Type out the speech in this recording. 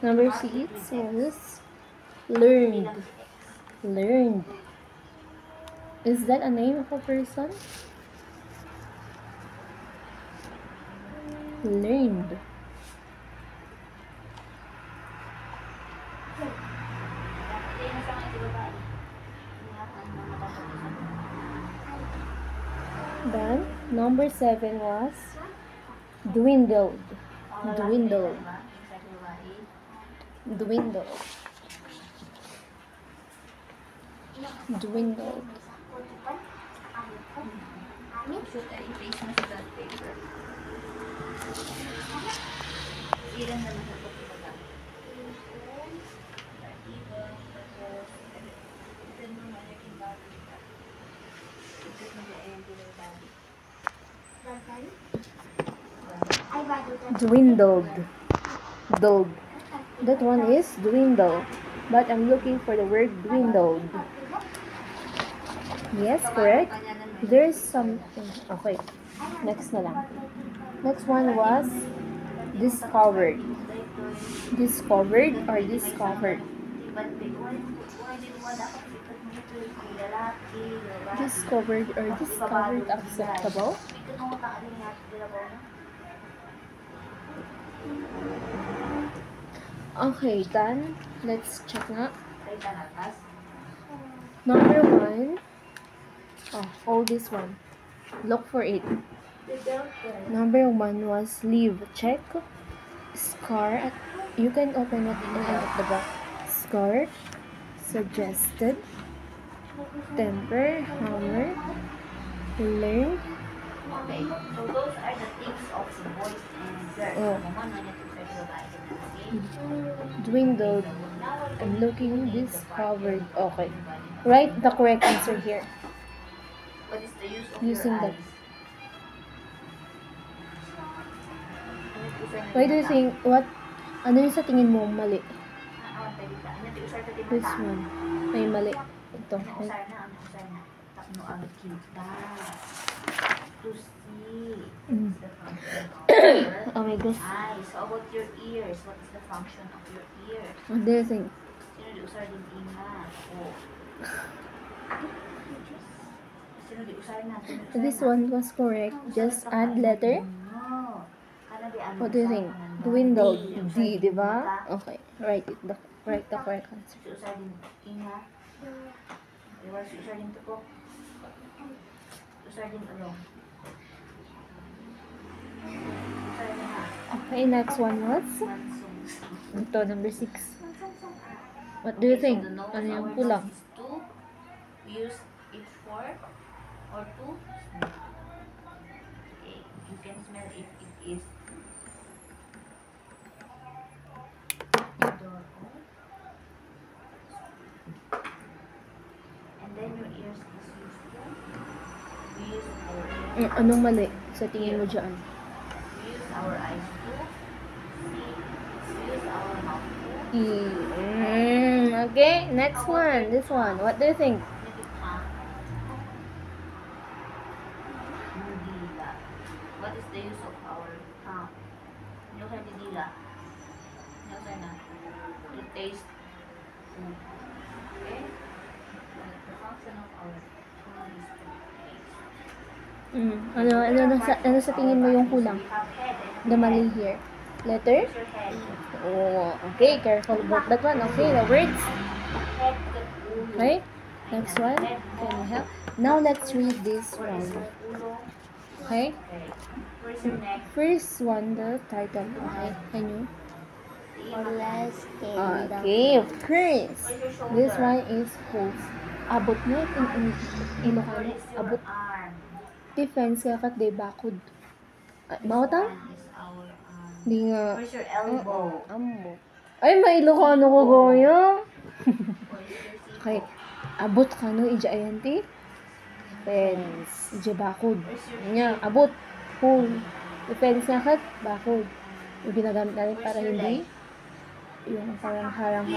Number 6 was learned. Learned. Is that a name of a person? Learned. Then, number 7 was dwindled. Dwindled. Dwindled. Dwindled. Dwindled. Dulled. That one is dwindled. But I'm looking for the word dwindled. Yes, correct. There's something. Okay. Next na lang. Next one was discovered. Discovered or discovered? Discovered or discovered acceptable? Okay, done. Let's check nga. Number 1. Oh, all this one. Look for it. Number 1 was leave. Check. Scar. You can open it at the back. Scar. Suggested. Temper. Hammer. Learn. Okay, so those are the things of the boys and girls. Dwindled. I'm looking discovered. Okay. Write the correct answer here. What is the use of Using your that. eyes? Why do you think, ano yung sa tingin mo mali? This one. Ay, mali. Ito. Ay. To see. Mm. The function of Oh my gosh. eyes. How about your ears? What is the function of your ears? What do you think? Sino di usar din ingat? Oh. Sino di usar na? This one was correct. Just add letter. No. What do you think? Dwindled. D, di ba? Okay. Write it. Write the correct answer. Si usar din ingat. Diba si usar din tupok? Usar din along. Usar din ha. Okay, next one was? Ito, number 6. What do you think? Ano yung kulang? To use it for or to smell. Okay, you can smell if it is door and then your ears is used to we use our ears. Anong mali sa tingin mo dyan? We use our eyes to see. We use our mouth to Okay, next one. This one. What do you think? Dila. What is the use of our tongue? Yung kaya dila. Yung kaya na. To taste food. Okay? The function of our tongue is to taste. Ano sa tingin mo yung kulang? We have head and The mali here. Letter? use your head. Oh, okay. Careful about that one. Okay, the words. Head to ulo. Okay. Next one. Can you help? Now let's read this one. Okay. Okay. Where's your neck? First one, the title. Okay. Can you? Okay. First, Where's your shoulder? this one is hose. Abot mo in Ilocano. Where is your Abot. arm? Defense kaya kat day bakod. Mauta? One is our arm. Di nga. Where's your elbow? Amo. Ay, may Ilocano ko goyo. Where's your Okay. Abot ka no, ija ayanti. Defense. Ija bakod. Where's your Nya, abot. Hole. Defense nga kat, bakod. Yung ginagamit natin para Where's your hindi yung parang harang